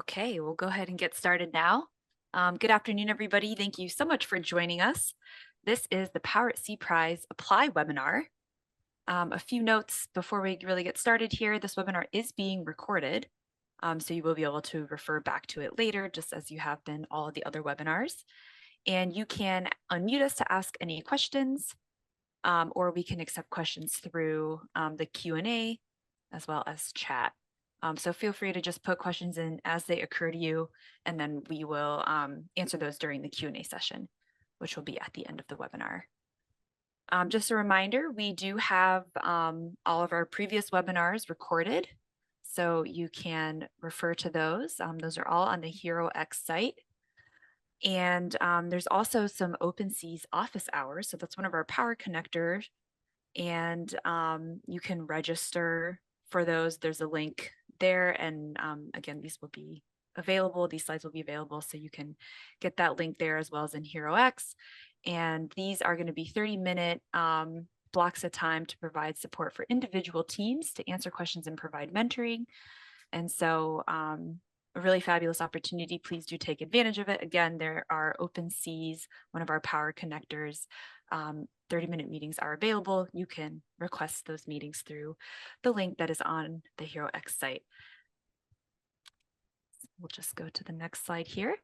Okay, we'll go ahead and get started now. Good afternoon, everybody. Thank you so much for joining us. This is the Power at Sea Prize Apply webinar. A few notes before we really get started here. This webinar is being recorded, so you will be able to refer back to it later, just as you have been all of the other webinars. And you can unmute us to ask any questions, or we can accept questions through the Q&A as well as chat. So feel free to just put questions in as they occur to you, and then we will answer those during the Q&A session, which will be at the end of the webinar. Just a reminder, we do have all of our previous webinars recorded, so you can refer to those. Those are all on the HeroX site. And there's also some OpenSea's office hours. So that's one of our power connectors. And you can register for those. There's a link there. And again, these will be available. These slides will be available. So you can get that link there as well as in HeroX. And these are going to be 30-minute blocks of time to provide support for individual teams to answer questions and provide mentoring. And so a really fabulous opportunity. Please do take advantage of it. Again, there are OpenSea's, one of our power connectors. 30-minute meetings are available. You can request those meetings through the link that is on the HeroX site. We'll just go to the next slide here.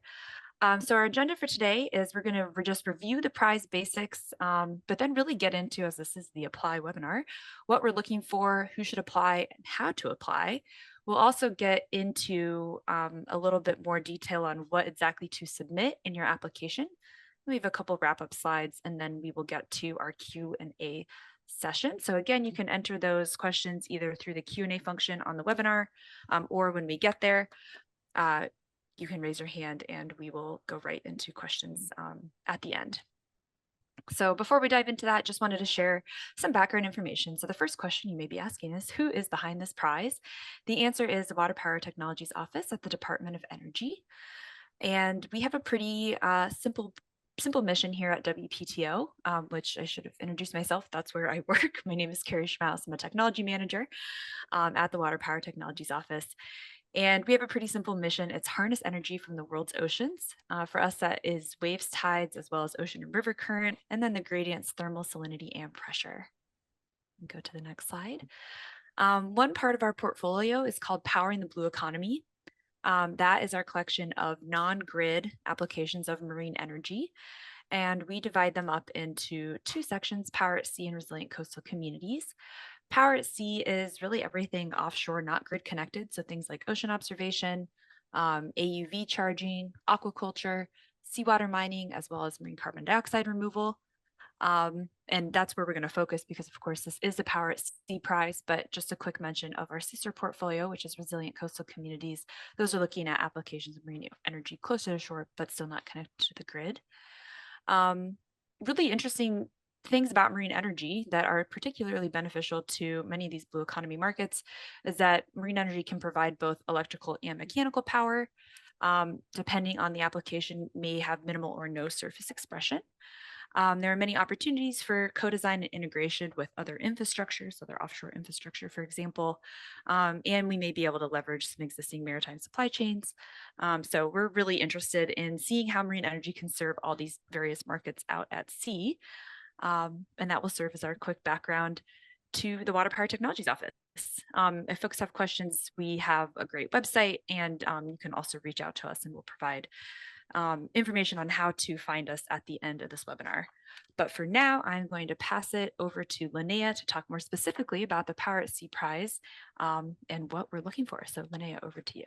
So our agenda for today is we're going to just review the prize basics, but then really get into, as this is the apply webinar, what we're looking for, who should apply, and how to apply. We'll also get into a little bit more detail on what exactly to submit in your application. We have a couple wrap-up slides, and then we will get to our Q&A session. So again, you can enter those questions either through the Q&A function on the webinar, or when we get there, you can raise your hand and we will go right into questions at the end. So before we dive into that, just wanted to share some background information. So the first question you may be asking is, who is behind this prize? The answer is the Water Power Technologies Office at the Department of Energy. And we have a pretty simple mission here at WPTO, which I should have introduced myself. That's where I work. My name is Carrie Schmaus. I'm a technology manager at the Water Power Technologies Office. And we have a pretty simple mission. It's harness energy from the world's oceans. For us, that is waves, tides, as well as ocean and river current, and then the gradients, thermal salinity, and pressure. Go to the next slide. One part of our portfolio is called Powering the Blue Economy. That is our collection of non-grid applications of marine energy. And we divide them up into two sections, Power at Sea and Resilient Coastal Communities. Power at Sea is really everything offshore, not grid connected. So things like ocean observation, AUV charging, aquaculture, seawater mining, as well as marine carbon dioxide removal. And that's where we're going to focus because, of course, this is the Power at Sea prize, but just a quick mention of our sister portfolio, which is Resilient Coastal Communities. Those are looking at applications of marine energy closer to shore, but still not connected to the grid. Really interesting things about marine energy that are particularly beneficial to many of these blue economy markets is that marine energy can provide both electrical and mechanical power, depending on the application, may have minimal or no surface expression. There are many opportunities for co-design and integration with other infrastructures, so their offshore infrastructure, for example, and we may be able to leverage some existing maritime supply chains. So we're really interested in seeing how marine energy can serve all these various markets out at sea. And that will serve as our quick background to the Water Power Technologies Office. If folks have questions, we have a great website, and you can also reach out to us and we'll provide information on how to find us at the end of this webinar. But for now, I'm going to pass it over to Linnea to talk more specifically about the Power at Sea prize and what we're looking for. So Linnea, over to you.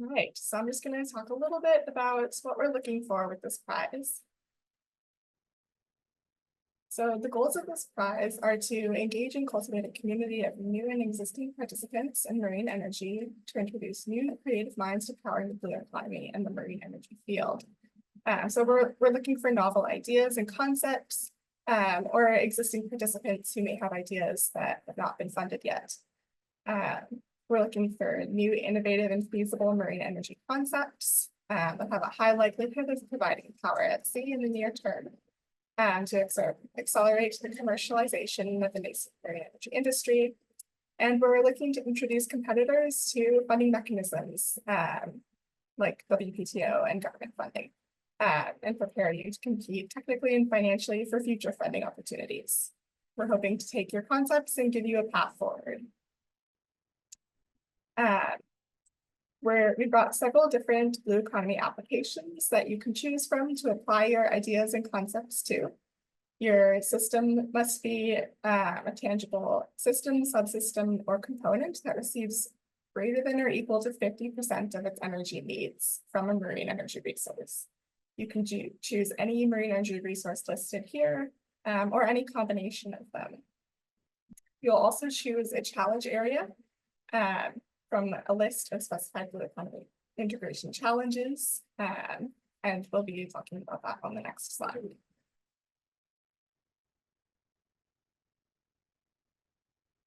All right, so I'm just going to talk a little bit about what we're looking for with this prize. So the goals of this prize are to engage and cultivate a community of new and existing participants in marine energy to introduce new creative minds to powering the blue economy and the marine energy field. So we're looking for novel ideas and concepts or existing participants who may have ideas that have not been funded yet. We're looking for new, innovative, and feasible marine energy concepts that have a high likelihood of providing power at sea in the near term, and to accelerate the commercialization of the nascent marine energy industry, And we're looking to introduce competitors to funding mechanisms like WPTO and government funding, and prepare you to compete technically and financially for future funding opportunities. We're hoping to take your concepts and give you a path forward. We've got several different blue economy applications that you can choose from to apply your ideas and concepts to. Your system must be a tangible system, subsystem, or component that receives greater than or equal to 50% of its energy needs from a marine energy resource. You can choose any marine energy resource listed here, or any combination of them. You'll also choose a challenge area from a list of specified blue economy integration challenges, and we'll be talking about that on the next slide.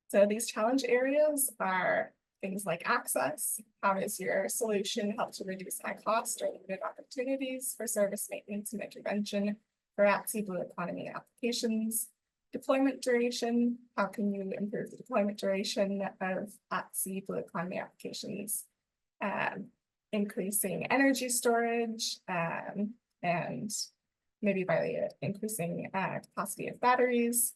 So these challenge areas are things like access. How does your solution help to reduce high cost or limited opportunities for service maintenance and intervention for at-sea blue economy applications? Deployment duration. How can you improve the deployment duration of at-sea blue economy applications? Increasing energy storage, and maybe by increasing capacity of batteries.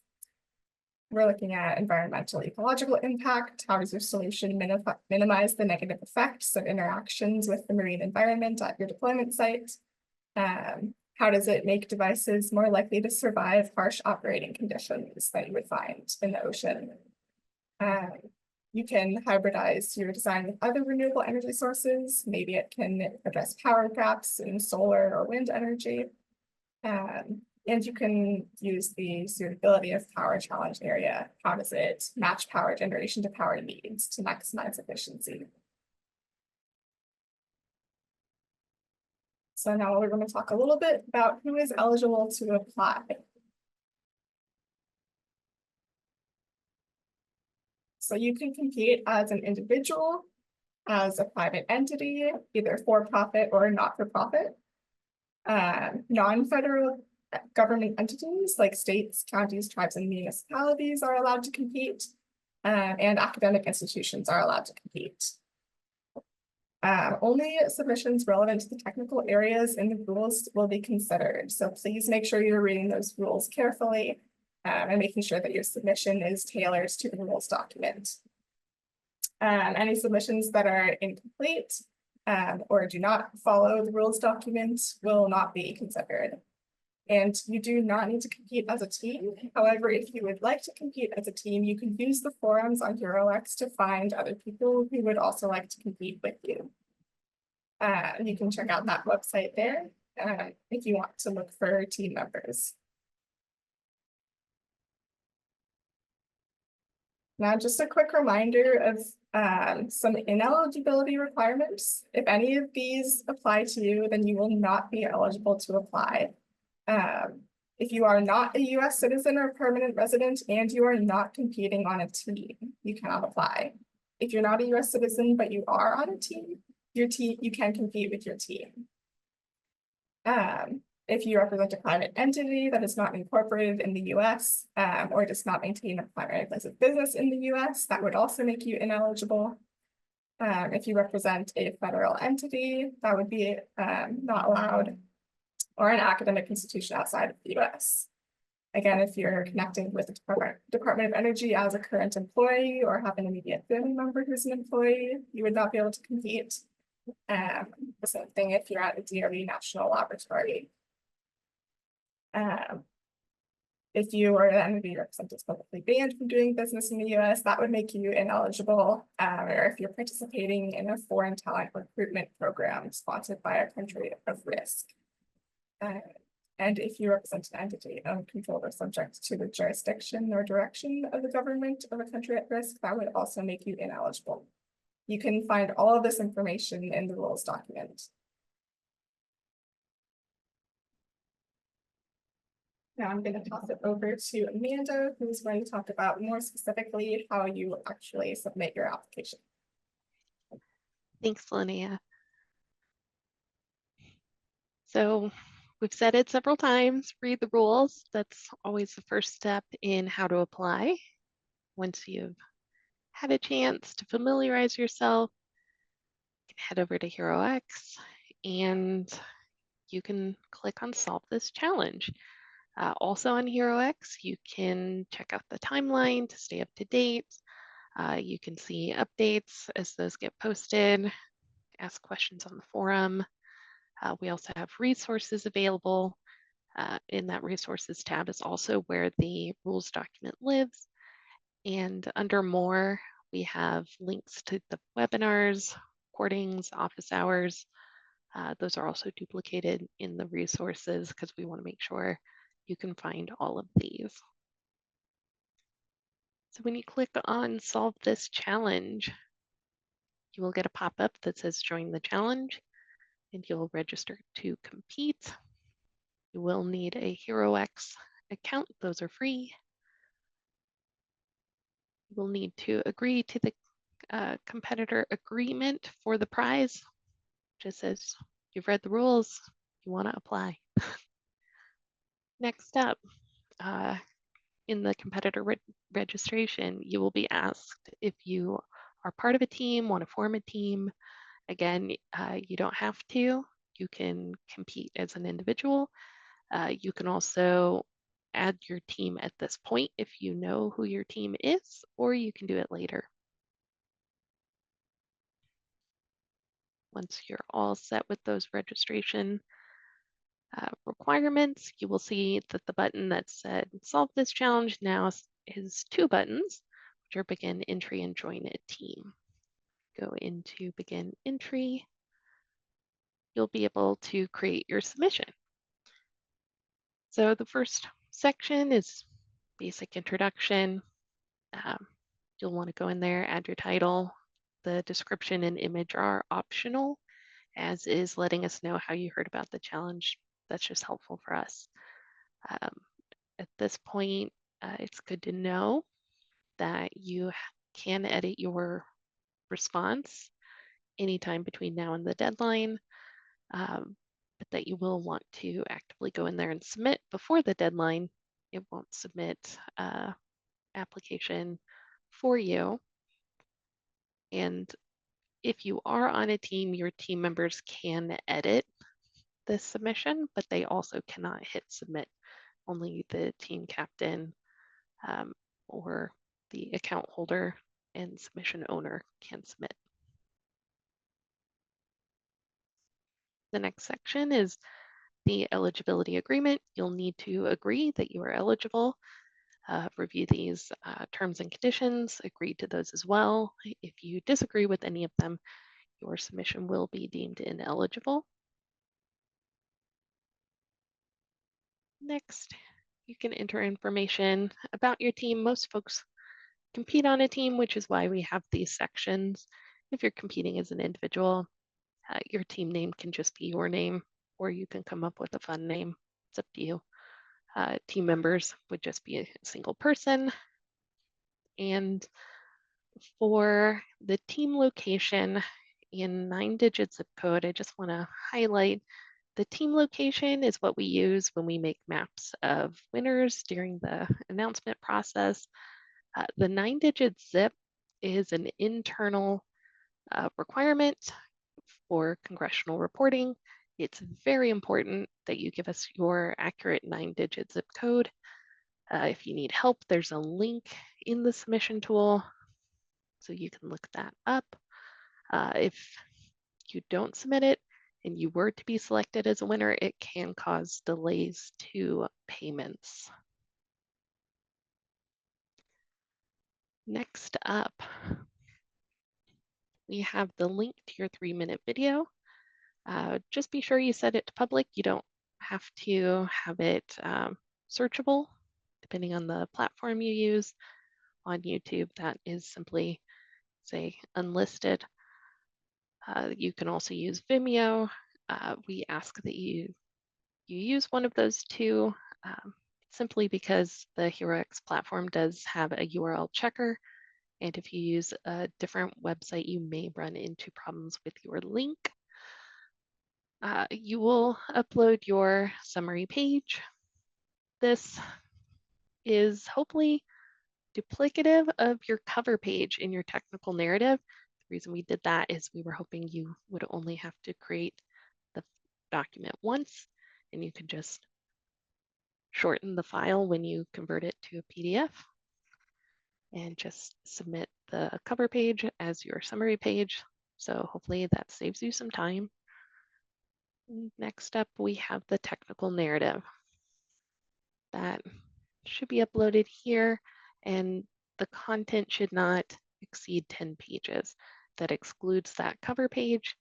We're looking at environmental ecological impact. How does your solution minimize the negative effects of interactions with the marine environment at your deployment site? How does it make devices more likely to survive harsh operating conditions that you would find in the ocean? You can hybridize your design with other renewable energy sources. Maybe it can address power gaps in solar or wind energy. And you can use the suitability of power challenge area. How does it match power generation to power needs to maximize efficiency? So now we're going to talk a little bit about who is eligible to apply. So you can compete as an individual, as a private entity, either for-profit or not-for-profit. Non-federal government entities like states, counties, tribes, and municipalities are allowed to compete, and academic institutions are allowed to compete. Only submissions relevant to the technical areas in the rules will be considered. So please make sure you're reading those rules carefully, and making sure that your submission is tailored to the rules document. Any submissions that are incomplete or do not follow the rules document will not be considered. And you do not need to compete as a team. However, if you would like to compete as a team, you can use the forums on HeroX to find other people who would also like to compete with you. You can check out that website there if you want to look for team members. Now, just a quick reminder of some ineligibility requirements. If any of these apply to you, then you will not be eligible to apply. If you are not a US citizen or permanent resident and you are not competing on a team, you cannot apply. If you're not a US citizen, but you are on a team, you can compete with your team. If you represent a private entity that is not incorporated in the US or does not maintain a primary place of business in the US, that would also make you ineligible. If you represent a federal entity, that would be not allowed, or an academic institution outside of the US. Again, if you're connected with the Department of Energy as a current employee or have an immediate family member who's an employee, you would not be able to compete. The same thing if you're at a DOE national laboratory. If you or an entity represented is publicly banned from doing business in the US, that would make you ineligible. Or if you're participating in a foreign talent recruitment program sponsored by a country of risk. And if you represent an entity owned, controlled, or subject to the jurisdiction or direction of the government of a country at risk, that would also make you ineligible. You can find all of this information in the rules document. Now I'm going to toss it over to Amanda, who's going to talk about more specifically how you actually submit your application. Thanks, Linnea. So we've said it several times, read the rules. That's always the first step in how to apply. Once you've had a chance to familiarize yourself, you can head over to HeroX and you can click on Solve This Challenge. Also on HeroX, you can check out the timeline to stay up to date. You can see updates as those get posted, ask questions on the forum. We also have resources available. In that resources tab is also where the rules document lives. And under more, we have links to the webinars, recordings, office hours. Those are also duplicated in the resources because we want to make sure you can find all of these. So when you click on Solve This Challenge, you will get a pop-up that says Join the Challenge, and you'll register to compete. You will need a HeroX account. Those are free. You will need to agree to the competitor agreement for the prize. Just says you've read the rules, you want to apply. Next up, in the competitor registration, you will be asked if you are part of a team, want to form a team. Again, you don't have to. You can compete as an individual. You can also add your team at this point if you know who your team is, or you can do it later. Once you're all set with those registration requirements, you will see that the button that said Solve This Challenge now is two buttons, which are Begin Entry and Join a Team. Go into Begin Entry. You'll be able to create your submission. So the first section is basic introduction. You'll want to go in there, add your title. The description and image are optional, as is letting us know how you heard about the challenge. That's just helpful for us. At this point, it's good to know that you can edit your response anytime between now and the deadline, but that you will want to actively go in there and submit before the deadline. It won't submit application for you. And if you are on a team, your team members can edit the submission, but they also cannot hit submit. Only the team captain or the account holder and submission owner can submit. The next section is the eligibility agreement. You'll need to agree that you are eligible. Review these terms and conditions, agree to those as well. If you disagree with any of them, your submission will be deemed ineligible. Next, you can enter information about your team. Most folks compete on a team, which is why we have these sections. If you're competing as an individual, your team name can just be your name, or you can come up with a fun name. It's up to you. Team members would just be a single person. And for the team location in 9-digit zip code, I just want to highlight the team location is what we use when we make maps of winners during the announcement process. The 9-digit zip is an internal requirement for congressional reporting. It's very important that you give us your accurate 9-digit zip code. If you need help, there's a link in the submission tool, so you can look that up. If you don't submit it and you were to be selected as a winner, it can cause delays to payments. Next up, we have the link to your 3-minute video. Just be sure you set it to public. You don't have to have it searchable, depending on the platform you use. On YouTube, that is simply, say, unlisted. You can also use Vimeo. We ask that you use one of those two, simply because the HeroX platform does have a URL checker. And if you use a different website, you may run into problems with your link. You will upload your summary page. This is hopefully duplicative of your cover page in your technical narrative. The reason we did that is we were hoping you would only have to create the document once, and you could just shorten the file when you convert it to a PDF and just submit the cover page as your summary page. So hopefully that saves you some time. Next up, we have the technical narrative. That should be uploaded here, and the content should not exceed 10 pages. That excludes that cover page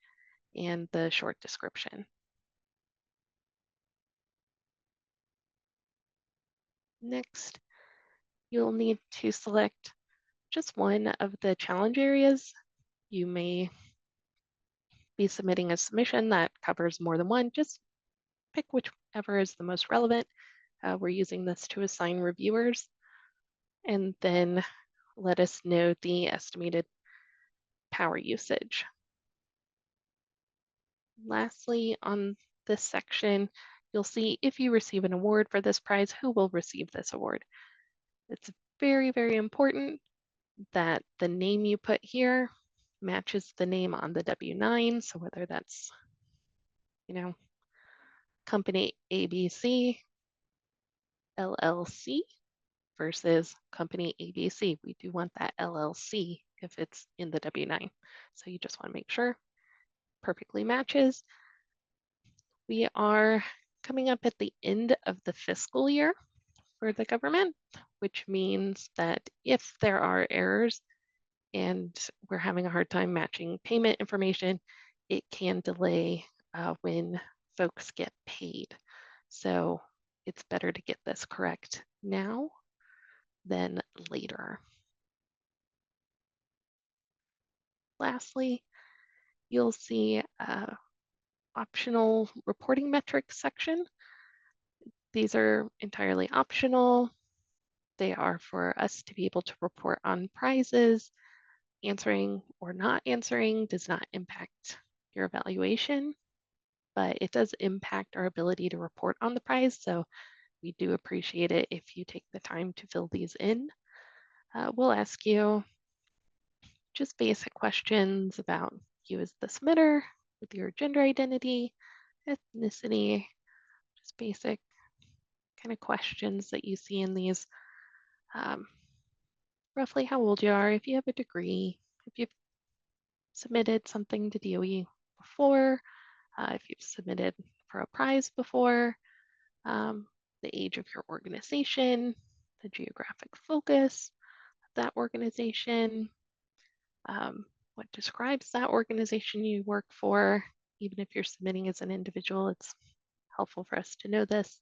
and the short description. Next, you'll need to select just one of the challenge areas. You may be submitting a submission that covers more than one. Just pick whichever is the most relevant. We're using this to assign reviewers, and then let us know the estimated power usage. Lastly, on this section, you'll see if you receive an award for this prize, who will receive this award. It's very, very important that the name you put here matches the name on the W-9. So whether that's, company ABC, LLC versus company ABC. We do want that LLC if it's in the W-9. So you just want to make sure perfectly matches. We are coming up at the end of the fiscal year for the government, which means that if there are errors and we're having a hard time matching payment information, it can delay when folks get paid. So it's better to get this correct now than later. Lastly, you'll see optional reporting metrics section. These are entirely optional. They are for us to be able to report on prizes. Answering or not answering does not impact your evaluation, but it does impact our ability to report on the prize. So we do appreciate it if you take the time to fill these in. We'll ask you just basic questions about you as the submitter, with your gender identity, ethnicity, just basic kind of questions that you see in these. Roughly how old you are, if you have a degree, if you've submitted something to DOE before, if you've submitted for a prize before, the age of your organization, the geographic focus of that organization, what describes that organization you work for. Even if you're submitting as an individual, it's helpful for us to know this.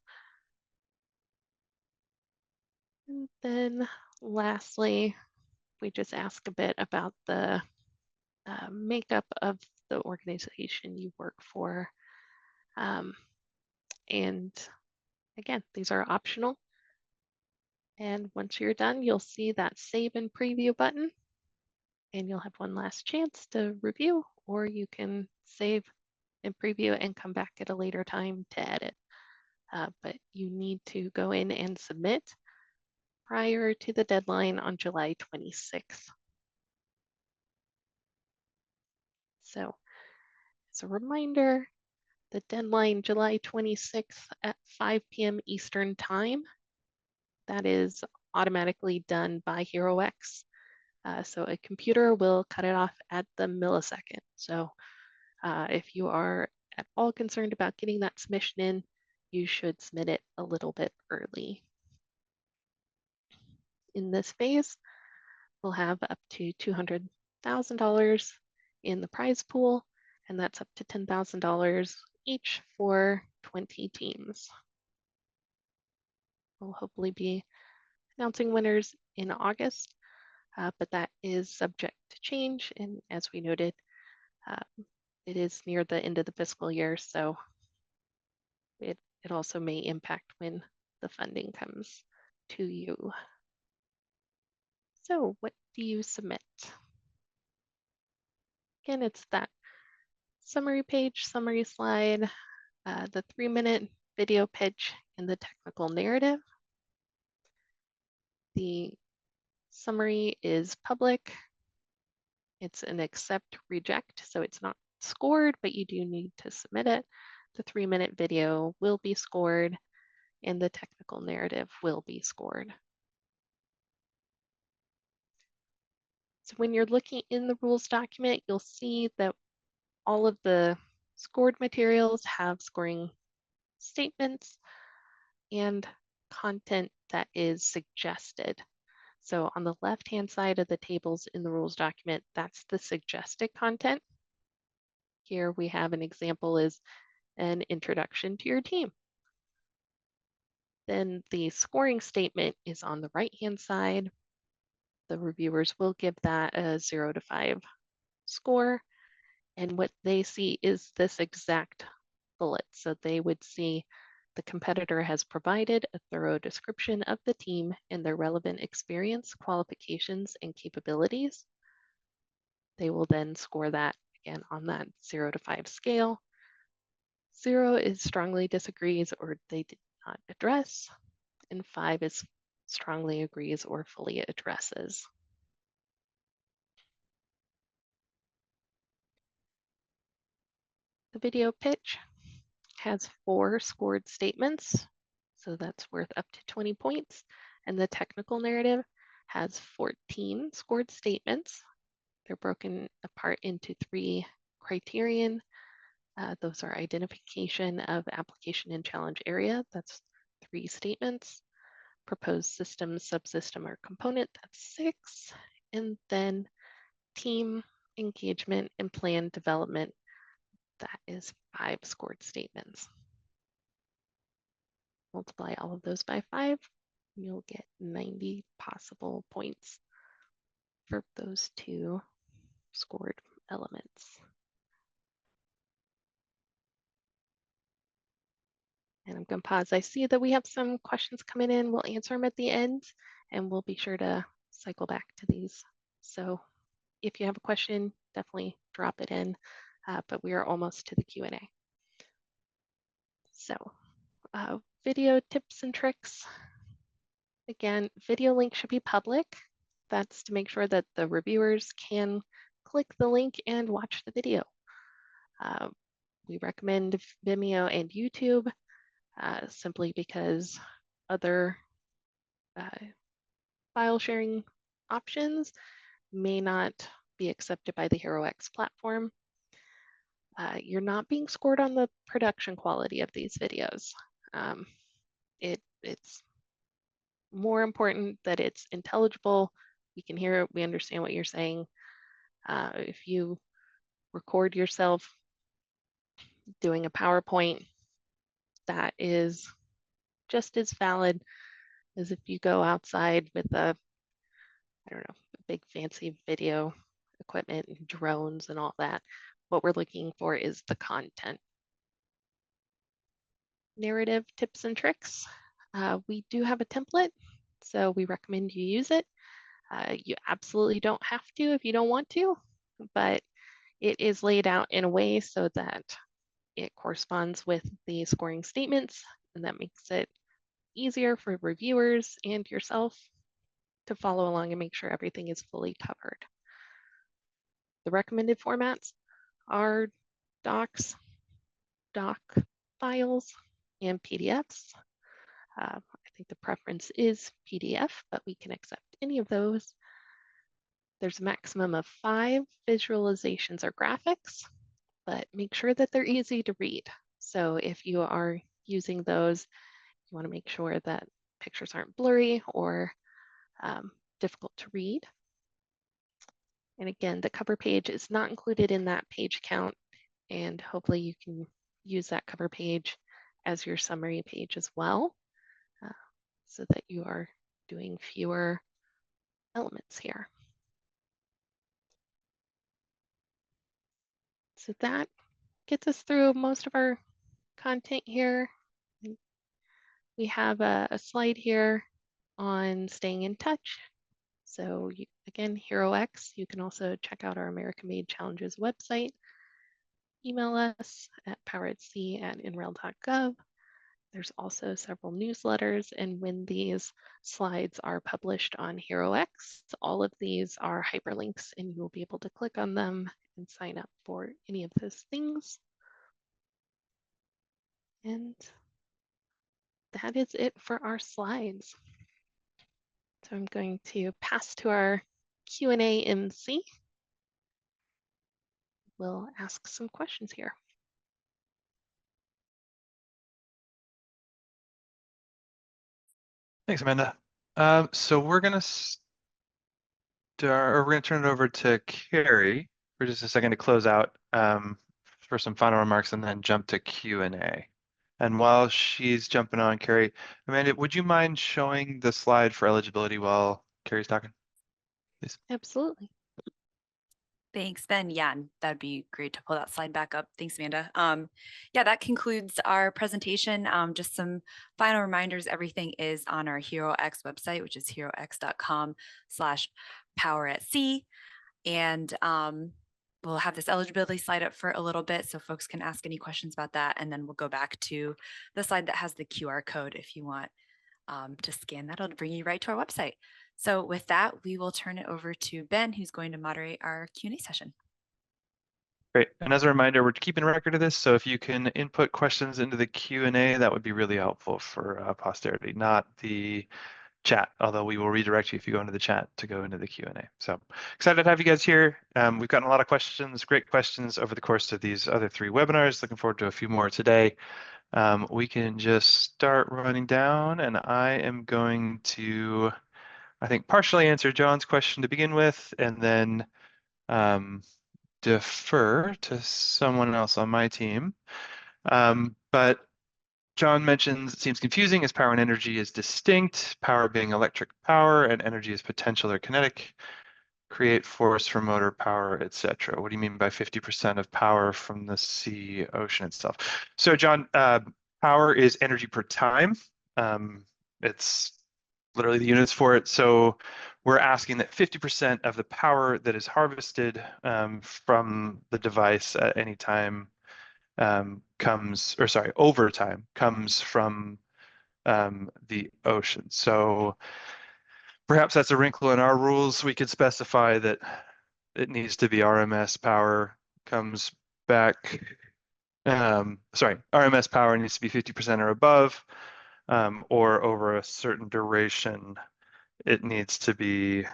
And then lastly, we just ask a bit about the makeup of the organization you work for. And again, these are optional. And once you're done, you'll see that save and preview button, and you'll have one last chance to review, or you can save and preview and come back at a later time to edit. But you need to go in and submit prior to the deadline on July 26th. So as a reminder, the deadline July 26th at 5 p.m. Eastern Time. That is automatically done by HeroX. So a computer will cut it off at the millisecond. So if you are at all concerned about getting that submission in, you should submit it a little bit early. In this phase, we'll have up to $200,000 in the prize pool, and that's up to $10,000 each for 20 teams. We'll hopefully be announcing winners in August, but that is subject to change. And as we noted, it is near the end of the fiscal year, so it also may impact when the funding comes to you. So what do you submit? Again, it's that summary page, summary slide, the 3-minute video pitch, and the technical narrative. The Summary is public. It's an accept reject, so it's not scored, but you do need to submit it. The 3-minute video will be scored, and the technical narrative will be scored. So when you're looking in the rules document, you'll see that all of the scored materials have scoring statements and content that is suggested. So on the left-hand side of the tables in the rules document, that's the suggested content. Here we have an example is an introduction to your team. Then the scoring statement is on the right-hand side. The reviewers will give that a 0 to 5 score. And what they see is this exact bullet. So they would see the competitor has provided a thorough description of the team and their relevant experience, qualifications, and capabilities. They will then score that again on that 0 to 5 scale. 0 is strongly disagrees or they did not address, and 5 is strongly agrees or fully addresses. The video pitch has 4 scored statements, so that's worth up to 20 points, and the technical narrative has 14 scored statements. They're broken apart into 3 criterion. Those are identification of application and challenge area, that's 3 statements. Proposed system, subsystem, or component, that's 6. And then team engagement and plan development, that is 5 scored statements. Multiply all of those by 5, you'll get 90 possible points for those 2 scored elements. And I'm going to pause. I see that we have some questions coming in. We'll answer them at the end, and we'll be sure to cycle back to these. So if you have a question, definitely drop it in, but we are almost to the Q&A. So video tips and tricks. Again, video link should be public. That's to make sure that the reviewers can click the link and watch the video. We recommend Vimeo and YouTube simply because other file sharing options may not be accepted by the HeroX platform. You're not being scored on the production quality of these videos. It's more important that it's intelligible. We can hear it, we understand what you're saying. If you record yourself doing a PowerPoint, that is just as valid as if you go outside with a, I don't know, a big fancy video equipment and drones and all that. What we're looking for is the content. Narrative tips and tricks. We do have a template, so we recommend you use it. You absolutely don't have to if you don't want to, but it is laid out in a way so that it corresponds with the scoring statements, and that makes it easier for reviewers and yourself to follow along and make sure everything is fully covered. The recommended formats are docs, doc files, and PDFs. I think the preference is PDF, but we can accept any of those. There's a maximum of 5 visualizations or graphics, but make sure that they're easy to read. So if you are using those, you want to make sure that pictures aren't blurry or difficult to read. And again, the cover page is not included in that page count, and hopefully you can use that cover page as your summary page as well, so that you are doing fewer elements here. So that gets us through most of our content here. We have a slide here on staying in touch. So again, HeroX, you can also check out our American Made Challenges website. Email us at poweratc@nrel.gov. There's also several newsletters, and when these slides are published on HeroX, all of these are hyperlinks, and you will be able to click on them and sign up for any of those things. And that is it for our slides. So I'm going to pass to our Q&A MC. We'll ask some questions here. Thanks, Amanda. So we're gonna turn it over to Carrie for just a second to close out for some final remarks, and then jump to Q&A. And while she's jumping on, Carrie, Amanda, would you mind showing the slide for eligibility while Carrie's talking, please? Absolutely. Thanks, Ben. Yeah, and that'd be great to pull that slide back up. Thanks, Amanda. Yeah, that concludes our presentation. Just some final reminders. Everything is on our HeroX website, which is herox.com/power@sea. And we'll have this eligibility slide up for a little bit so folks can ask any questions about that. And then we'll go back to the slide that has the QR code if you want to scan that. It'll bring you right to our website. So with that, we will turn it over to Ben, who's going to moderate our Q&A session. Great. And as a reminder, we're keeping record of this, so if you can input questions into the Q&A, that would be really helpful for posterity, not the chat, although we will redirect you if you go into the chat to go into the Q&A. So excited to have you guys here. We've gotten a lot of questions, great questions over the course of these other 3 webinars. Looking forward to a few more today. We can just start running down, and I am going to, I think, partially answer John's question to begin with, and then defer to someone else on my team. But John mentions it seems confusing as power and energy is distinct, power being electric power and energy is potential or kinetic, create force for motor power, etc. What do you mean by 50% of power from the sea, ocean itself? So John, power is energy per time. It's literally the units for it. So we're asking that 50% of the power that is harvested from the device at any time over time comes from the ocean. So perhaps that's a wrinkle in our rules. We could specify that it needs to be RMS power comes back. RMS power needs to be 50% or above, or over a certain duration, it needs to be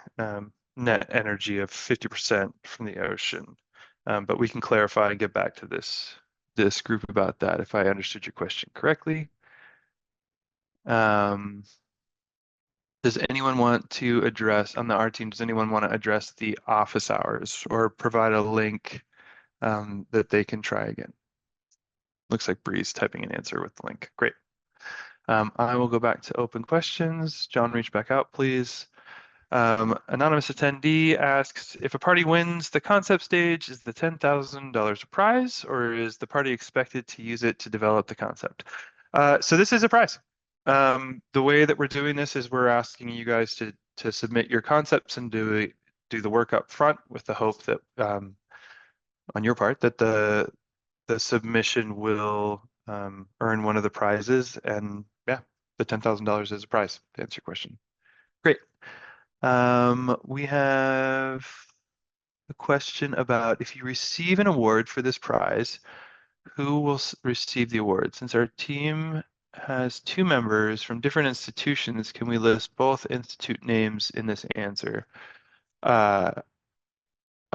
net energy of 50% from the ocean. But we can clarify and get back to this group about that if I understood your question correctly. Does anyone want to address, on the R team, does anyone want to address the office hours or provide a link that they can try again? Looks like Bree's typing an answer with the link. Great. I will go back to open questions. John, reach back out, please. Anonymous attendee asks, if a party wins the concept stage, is the $10,000 a prize, or is the party expected to use it to develop the concept? So this is a prize. The way that we're doing this is we're asking you guys to submit your concepts and do the work up front with the hope that on your part that the submission will earn one of the prizes, and yeah, the $10,000 is a prize to answer your question. Great. We have a question about if you receive an award for this prize, who will receive the award? Since our team has 2 members from different institutions, can we list both institute names in this answer? I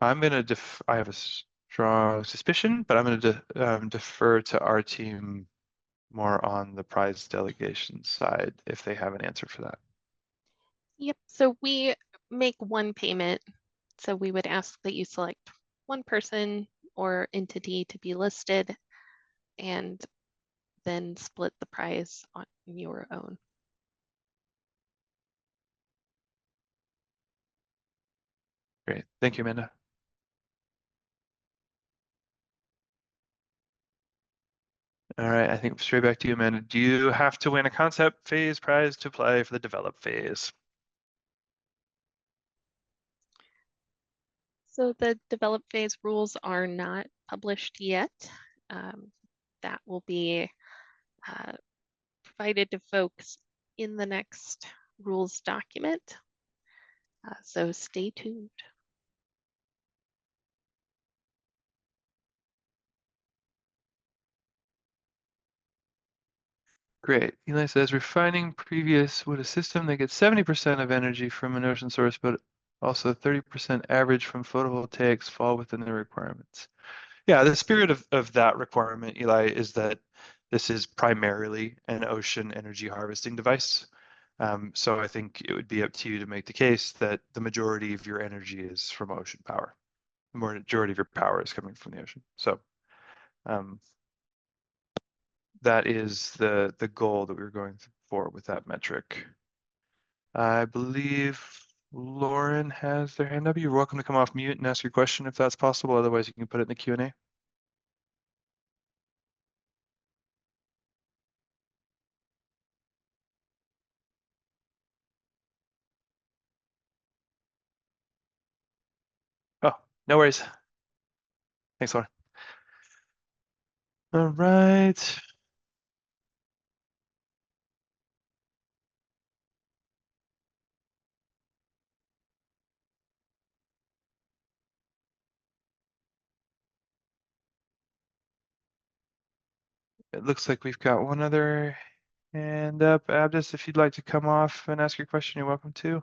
have a strong suspicion, but I'm going to defer to our team more on the prize delegation side if they have an answer for that. Yep, so we make one payment. So we would ask that you select one person or entity to be listed and then split the prize on your own. Great, thank you, Amanda. All right, I think straight back to you, Amanda. Do you have to win a concept phase prize to apply for the develop phase? So the develop phase rules are not published yet. That will be provided to folks in the next rules document. So stay tuned. Great. Eli says refining previous would a system that gets 70% of energy from an ocean source, but also 30% average from photovoltaics fall within the requirements. Yeah, the spirit of that requirement, Eli, is that this is primarily an ocean energy harvesting device. So I think it would be up to you to make the case that the majority of your energy is from ocean power. The majority of your power is coming from the ocean. So that is the goal that we're going for with that metric. I believe Lauren has their hand up. You're welcome to come off mute and ask your question if that's possible. Otherwise, you can put it in the Q&A. Oh, no worries. Thanks, Lauren. All right. It looks like we've got one other hand up. Abdus, if you'd like to come off and ask your question, you're welcome to.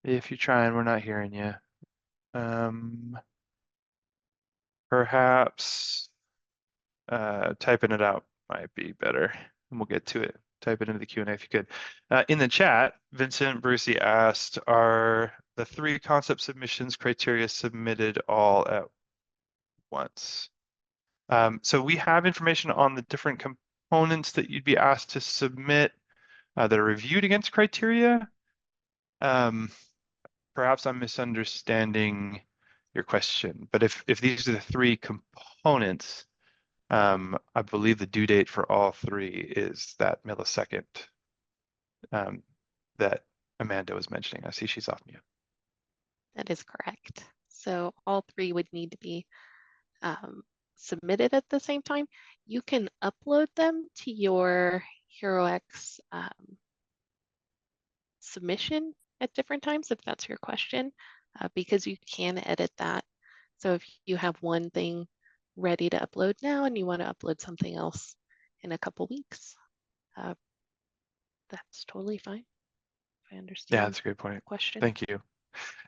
If you try and we're not hearing you. Perhaps typing it out might be better, and we'll get to it. Type it into the Q&A if you could. In the chat, Vincent Brucey asked, are the 3 concept submissions criteria submitted all at once? So we have information on the different components that you'd be asked to submit that are reviewed against criteria. Perhaps I'm misunderstanding your question, but if these are the 3 components, I believe the due date for all 3 is that millisecond that Amanda was mentioning. I see she's off mute. That is correct. So all 3 would need to be submitted at the same time. You can upload them to your HeroX submission at different times if that's your question, because you can edit that. So if you have one thing ready to upload now and you want to upload something else in a couple weeks, that's totally fine. If I understand. Yeah, that's a great point. The question. Thank you.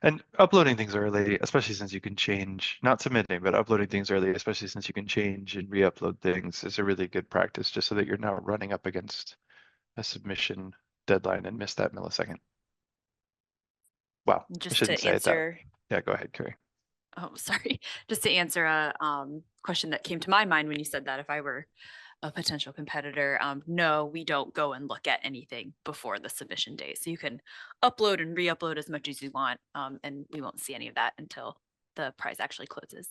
And uploading things early, especially since you can change, not submitting, but uploading things early, especially since you can change and re-upload things, is a really good practice, just so that you're not running up against a submission deadline and miss that millisecond. Wow, I Just shouldn't to say it that. answer, Yeah, go ahead, Carrie. oh, sorry, just to answer a question that came to my mind when you said that if I were a potential competitor, no, we don't go and look at anything before the submission date. So you can upload and re-upload as much as you want, and we won't see any of that until the prize actually closes.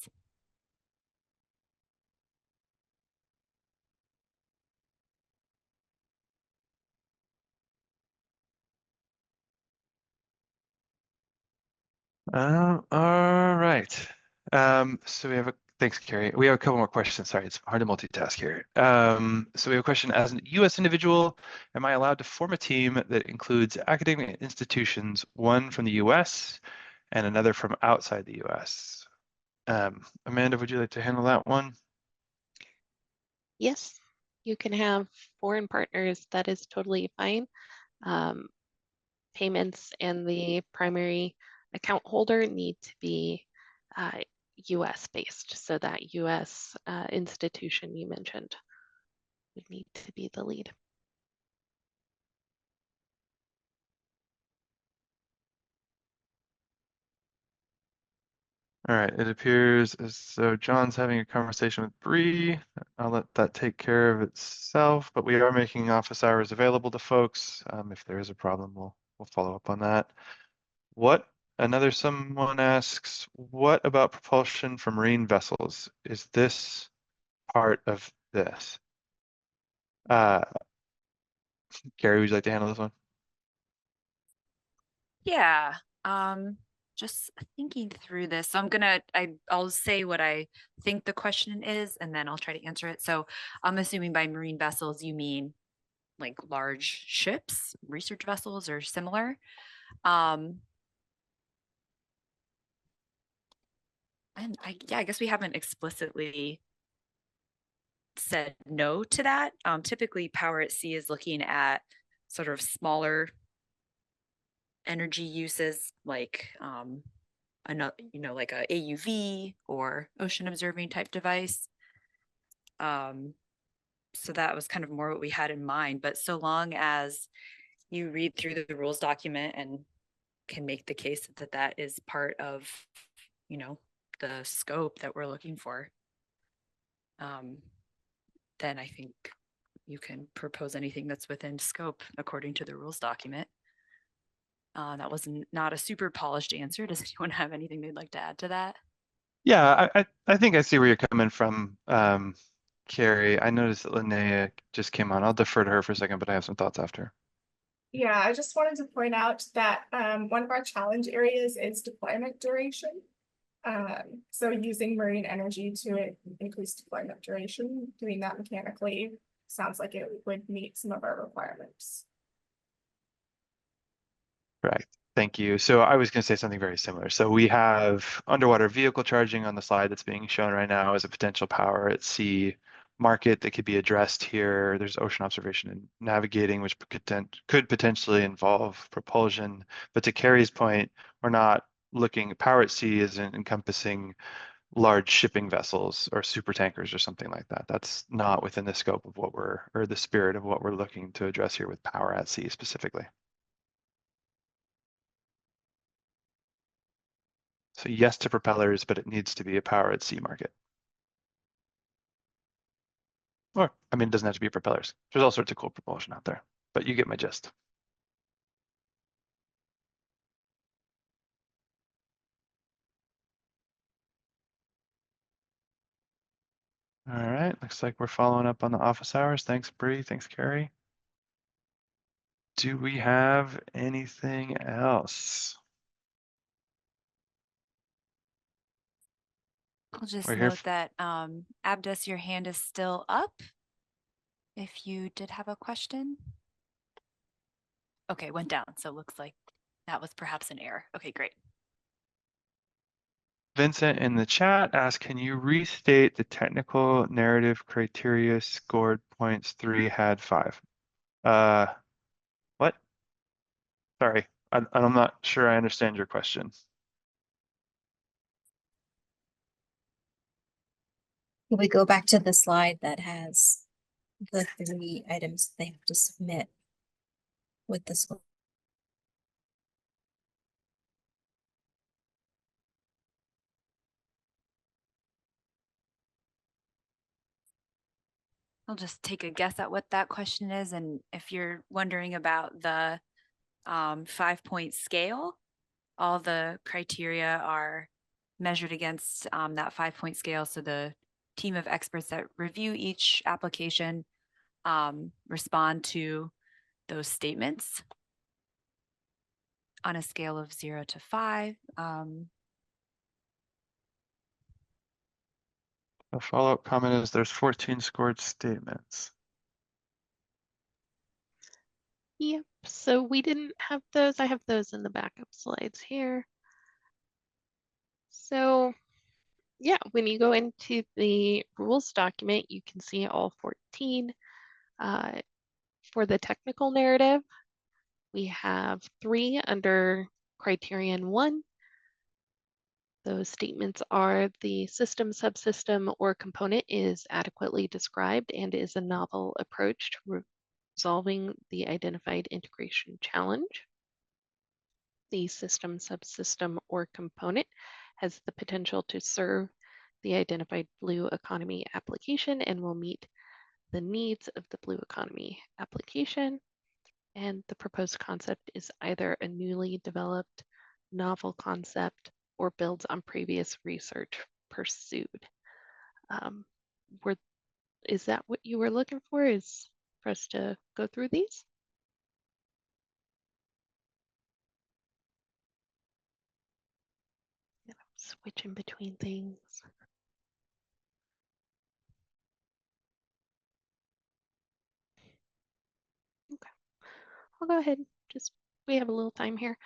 All right. So we have thanks, Carrie. We have a couple more questions. Sorry, it's hard to multitask here. So we have a question: as a U.S. individual, am I allowed to form a team that includes academic institutions, one from the U.S. and another from outside the U.S.? Amanda, would you like to handle that one? Yes, you can have foreign partners. That is totally fine. Payments and the primary account holder need to be US based. So that US institution you mentioned would need to be the lead. All right, it appears as though John's having a conversation with Bree. I'll let that take care of itself, but we are making office hours available to folks. If there is a problem, we'll follow up on that. Someone asks, what about propulsion for marine vessels? Is this part of this? Carrie, would you like to handle this one? Yeah, just thinking through this. So I'll say what I think the question is, and then I'll try to answer it. So I'm assuming by marine vessels, you mean like large ships, research vessels or similar. Um, and I guess we haven't explicitly said no to that. Typically power at sea is looking at sort of smaller energy uses like another, like a AUV or ocean observing type device. Um, so that was kind of more what we had in mind. But so long as you read through the rules document and can make the case that that is part of, you know, the scope that we're looking for, then I think you can propose anything that's within scope according to the rules document. That was not a super polished answer. Does anyone have anything they'd like to add to that? Yeah, I think I see where you're coming from, Carrie. I noticed that Linnea just came on. I'll defer to her for a second, but I have some thoughts after. Yeah, I just wanted to point out that one of our challenge areas is deployment duration. So using marine energy to increase deployment duration, doing that mechanically sounds like it would meet some of our requirements. Correct. Thank you. So I was going to say something very similar. So we have underwater vehicle charging on the slide that's being shown right now as a potential power at sea market that could be addressed here. There's ocean observation and navigating, which could potentially involve propulsion. But to Carrie's point, we're not looking, power at sea isn't encompassing large shipping vessels or super tankers or something like that. That's not within the scope of what or the spirit of what we're looking to address here with power at sea specifically. So yes to propellers, but it needs to be a power at sea market. Or, I mean, it doesn't have to be propellers. There's all sorts of cool propulsion out there, but you get my gist. All right, looks like we're following up on the office hours. Thanks, Bree. Thanks, Carrie. Do we have anything else? I'll just We're here. note that Abdus, your hand is still up. If you did have a question. Okay, went down. So it looks like that was perhaps an error. Okay, great. Vincent in the chat asked, can you restate the technical narrative criteria scored points 3 had 5? What? Sorry, I'm not sure I understand your question. Can we go back to the slide that has the 3 items they have to submit with this one? I'll just take a guess at what that question is. And if you're wondering about the 5-point scale, all the criteria are measured against that 5-point scale. So the team of experts that review each application respond to those statements on a scale of 0 to 5. A follow-up comment is there's 14 scored statements. Yep, so we didn't have those. I have those in the backup slides here. So yeah, when you go into the rules document, you can see all 14. For the technical narrative, we have 3 under criterion 1. Those statements are the system, subsystem, or component is adequately described and is a novel approach to resolving the identified integration challenge. The system, subsystem, or component has the potential to serve the identified blue economy application and will meet the needs of the blue economy application. And the proposed concept is either a newly developed novel concept or builds on previous research pursued. Is that what you were looking for? Is for us to go through these? switch in between things. Okay, I'll go ahead. We have a little time here.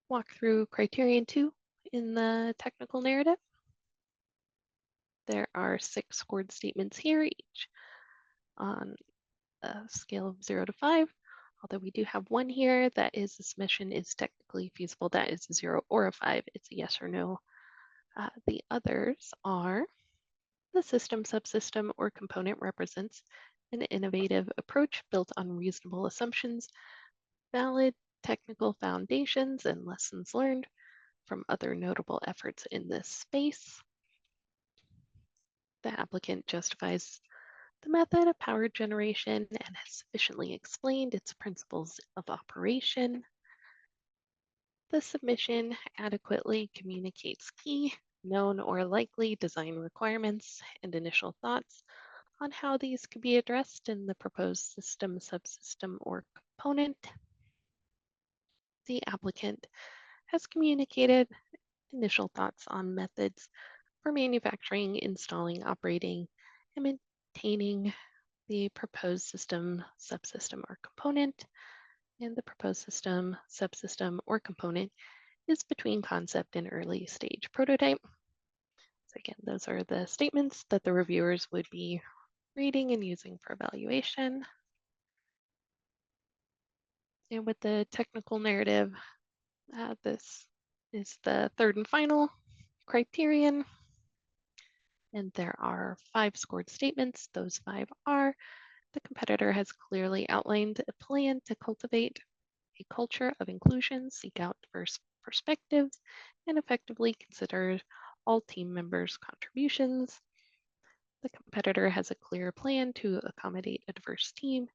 Walk through criterion 2 in the technical narrative. There are 6 scored statements here, each on a scale of 0 to 5. Although we do have one here that is the submission is technically feasible. That is a 0 or a 5. It's a yes or no. The others are the system, subsystem, or component represents an innovative approach built on reasonable assumptions, valid technical foundations, and lessons learned from other notable efforts in this space. The applicant justifies the method of power generation and has sufficiently explained its principles of operation. The submission adequately communicates key, known, or likely design requirements and initial thoughts on how these could be addressed in the proposed system, subsystem, or component. The applicant has communicated initial thoughts on methods for manufacturing, installing, operating, and maintaining the proposed system, subsystem, or component. And the proposed system, subsystem, or component is between concept and early stage prototype. So again, those are the statements that the reviewers would be reading and using for evaluation. And with the technical narrative, this is the third and final criterion. And there are 5 scored statements. Those 5 are: the competitor has clearly outlined a plan to cultivate a culture of inclusion, seek out diverse perspectives, and effectively consider all team members' contributions. The competitor has a clear plan to accommodate a diverse team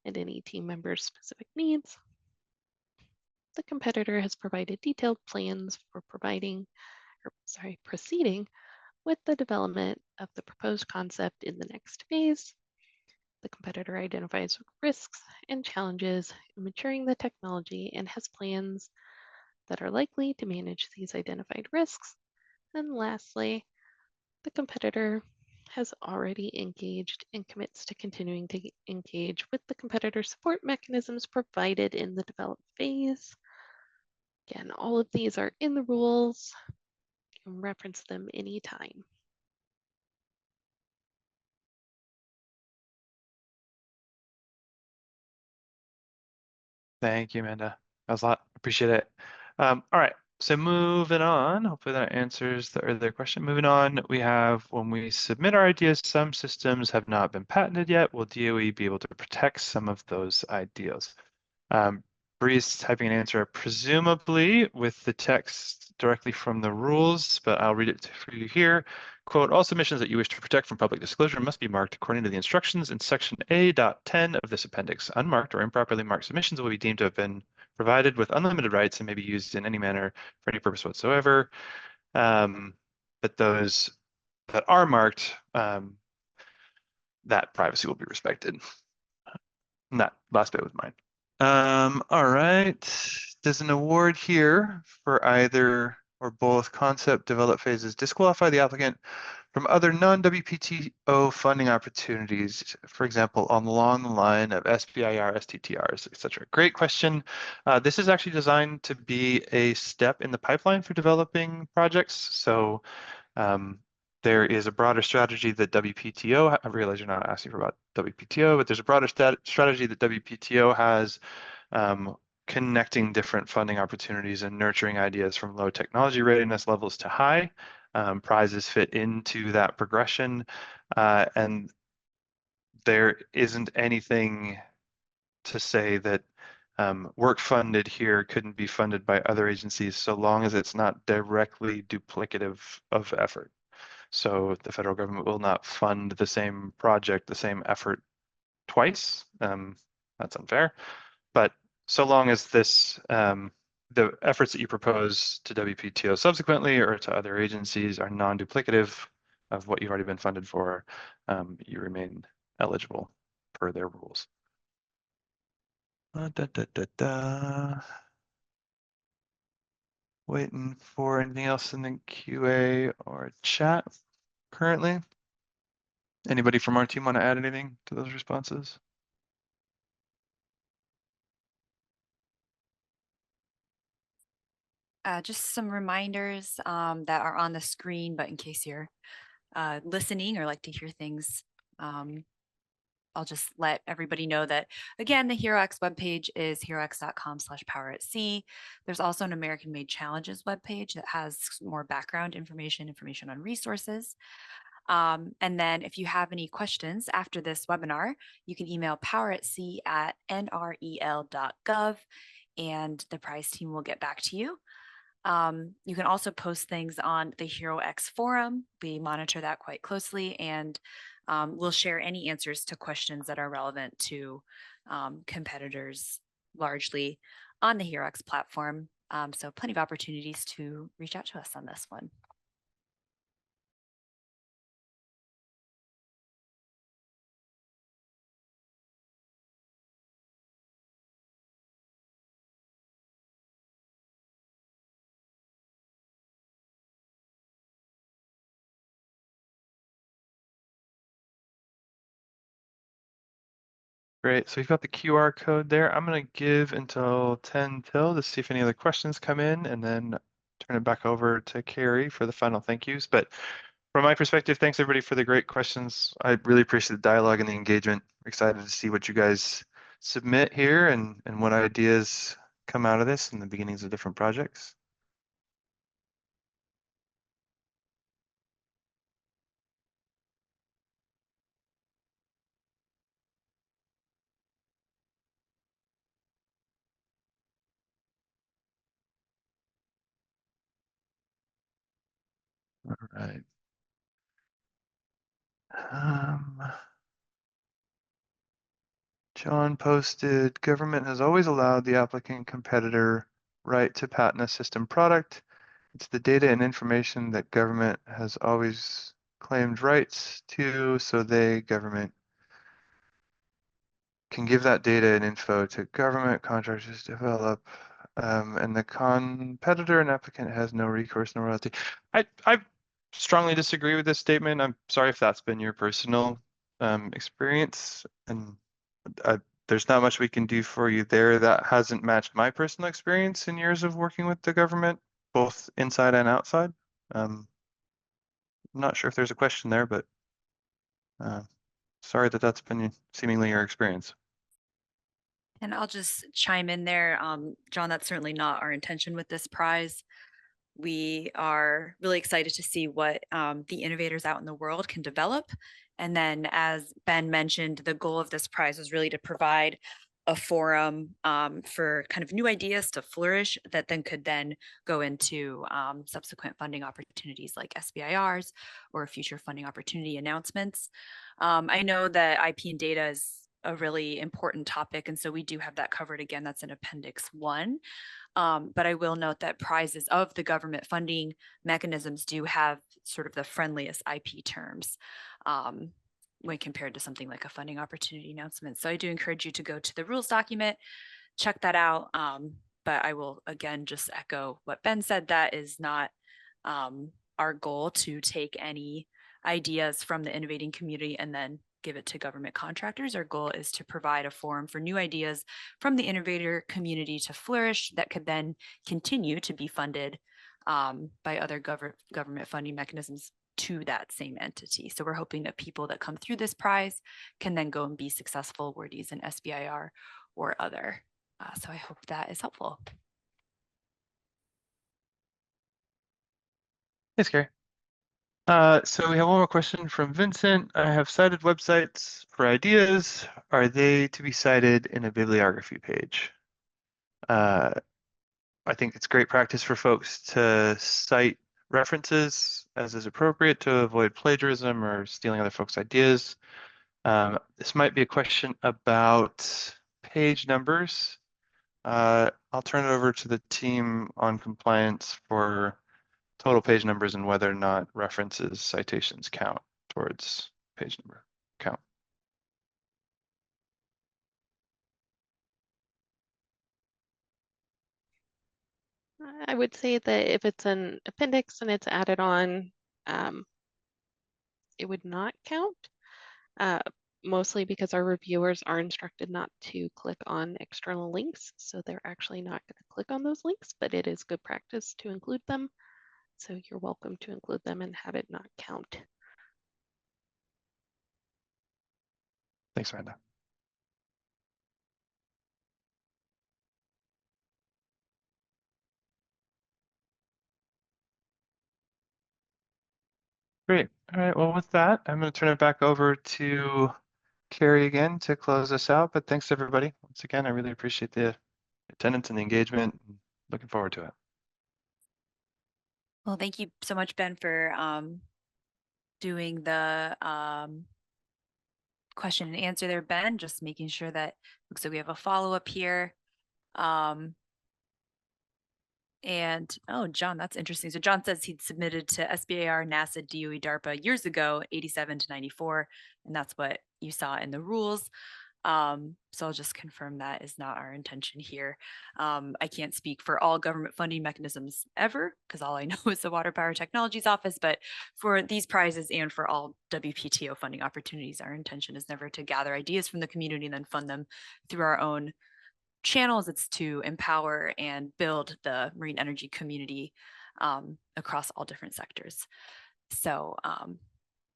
and any team member's specific needs. The competitor has provided detailed plans for proceeding with the development of the proposed concept in the next phase. The competitor identifies risks and challenges in maturing the technology and has plans that are likely to manage these identified risks. And lastly, the competitor has already engaged and commits to continuing to engage with the competitor support mechanisms provided in the develop phase. Again, all of these are in the rules. You can reference them anytime. Thank you, Amanda. That was a lot. Appreciate it. All right. So moving on, hopefully that answers the earlier question. Moving on, we have when we submit our ideas, some systems have not been patented yet. Will DOE be able to protect some of those ideas? Bree's typing an answer, presumably with the text directly from the rules, but I'll read it for you here. Quote, all submissions that you wish to protect from public disclosure must be marked according to the instructions in section A.10 of this appendix. Unmarked or improperly marked submissions will be deemed to have been provided with unlimited rights and may be used in any manner for any purpose whatsoever. But those that are marked, that privacy will be respected. And that last bit was mine. All right. Does an award here for either or both concept develop phases disqualify the applicant from other non-WPTO funding opportunities, for example, along the line of SBIR, STTRs, etc.? Great question. This is actually designed to be a step in the pipeline for developing projects. So there is a broader strategy that WPTO, I realize you're not asking for about WPTO, but there's a broader strategy that WPTO has connecting different funding opportunities and nurturing ideas from low technology readiness levels to high. Prizes fit into that progression. And there isn't anything to say that work funded here couldn't be funded by other agencies so long as it's not directly duplicative of effort. So the federal government will not fund the same project, the same effort twice. That's unfair. But so long as this, the efforts that you propose to WPTO subsequently or to other agencies are non-duplicative of what you've already been funded for, you remain eligible per their rules. Waiting for anything else in the QA or chat currently. Anybody from our team want to add anything to those responses? Just some reminders that are on the screen, but in case you're listening or like to hear things, I'll just let everybody know that, again, the HeroX webpage is herox.com/power at sea. There's also an American Made Challenges webpage that has more background information on resources. And then if you have any questions after this webinar, you can email poweratc@nrel.gov and the prize team will get back to you. You can also post things on the HeroX forum. We monitor that quite closely and we'll share any answers to questions that are relevant to competitors largely on the HeroX platform. So plenty of opportunities to reach out to us on this one. Great, so we've got the QR code there. I'm gonna give until 10 till to see if any other questions come in and then turn it back over to Carrie for the final thank yous. But from my perspective, thanks everybody for the great questions. I really appreciate the dialogue and the engagement. Excited to see what you guys submit here and what ideas come out of this and the beginnings of different projects. All right. John posted, government has always allowed the applicant competitor right to patent a system product. It's the data and information that government has always claimed rights to, so government can give that data and info to government contractors to develop, and the competitor and applicant has no recourse, no royalty. I strongly disagree with this statement. I'm sorry if that's been your personal experience, and there's not much we can do for you there. That hasn't matched my personal experience in years of working with the government, both inside and outside. I'm not sure if there's a question there, but sorry that that's been seemingly your experience. And I'll just chime in there. John, that's certainly not our intention with this prize. We are really excited to see what the innovators out in the world can develop. And then, as Ben mentioned, the goal of this prize was really to provide a forum for kind of new ideas to flourish that then could then go into subsequent funding opportunities like SBIRs or future funding opportunity announcements. I know that IP and data is a really important topic, and so we do have that covered. Again, that's in Appendix 1. But I will note that prizes of the government funding mechanisms do have sort of the friendliest IP terms when compared to something like a funding opportunity announcement. So I do encourage you to go to the rules document, check that out. But I will again just echo what Ben said. That is not our goal to take any ideas from the innovating community and then give it to government contractors. Our goal is to provide a forum for new ideas from the innovator community to flourish that could then continue to be funded by other government funding mechanisms to that same entity. So we're hoping that people that come through this prize can then go and be successful awardees in SBIR or other. So I hope that is helpful. Thanks, Gary. So we have one more question from Vincent. I have cited websites for ideas. Are they to be cited in a bibliography page? I think it's great practice for folks to cite references as is appropriate to avoid plagiarism or stealing other folks' ideas. This might be a question about page numbers. I'll turn it over to the team on compliance for total page numbers and whether or not references, citations count towards page number count. I would say that if it's an appendix and it's added on, it would not count. Mostly because our reviewers are instructed not to click on external links. So they're actually not going to click on those links, but it is good practice to include them. So you're welcome to include them and have it not count. Thanks, Amanda. Great. All right. Well, with that, I'm going to turn it back over to Carrie again to close us out. But thanks, everybody. Once again, I really appreciate the attendance and the engagement. Looking forward to it. Well, thank you so much, Ben, for doing the question and answer there, Ben, just making sure that looks like we have a follow-up here. And oh, John, that's interesting. So John says he'd submitted to SBAR, NASA, DOE, DARPA years ago, 87 to 94, and that's what you saw in the rules. So I'll just confirm that is not our intention here. I can't speak for all government funding mechanisms ever, because all I know is the Water Power Technologies Office, but for these prizes and for all WPTO funding opportunities, our intention is never to gather ideas from the community and then fund them through our own channels. It's to empower and build the marine energy community across all different sectors. So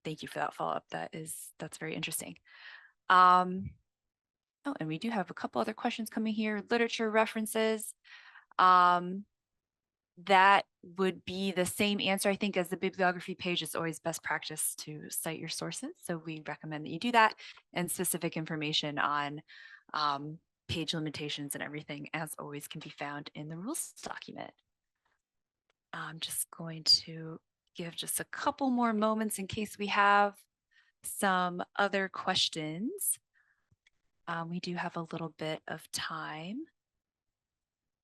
thank you for that follow-up. That's very interesting. Oh, and we do have a couple other questions coming here. Literature references. That would be the same answer, I think, as the bibliography page. It's always best practice to cite your sources. So we recommend that you do that, and specific information on page limitations and everything, as always, can be found in the rules document. I'm just going to give just a couple more moments in case we have some other questions. We do have a little bit of time.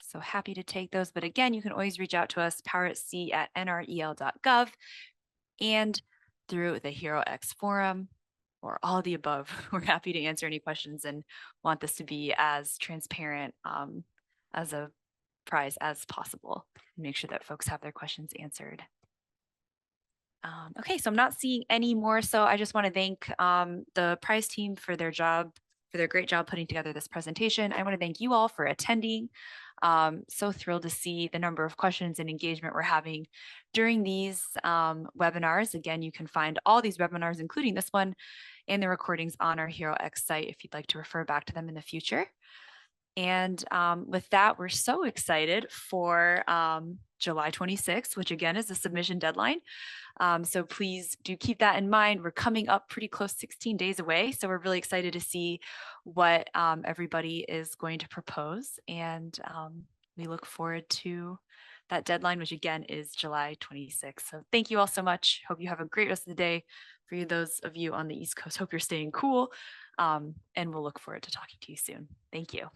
So happy to take those. But again, you can always reach out to us, poweratc@nrel.gov, and through the HeroX forum, or all of the above. We're happy to answer any questions and want this to be as transparent as a prize as possible. Make sure that folks have their questions answered. Okay, so I'm not seeing any more. So I just want to thank the prize team for their great job putting together this presentation. I want to thank you all for attending. So thrilled to see the number of questions and engagement we're having during these webinars. Again, you can find all these webinars, including this one, and the recordings on our HeroX site if you'd like to refer back to them in the future. And with that, we're so excited for July 26th, which again is the submission deadline. So please do keep that in mind. We're coming up pretty close, 16 days away. So we're really excited to see what everybody is going to propose. And we look forward to that deadline, which again is July 26th. So thank you all so much. Hope you have a great rest of the day. For you, those of you on the East Coast, hope you're staying cool. And we'll look forward to talking to you soon. Thank you.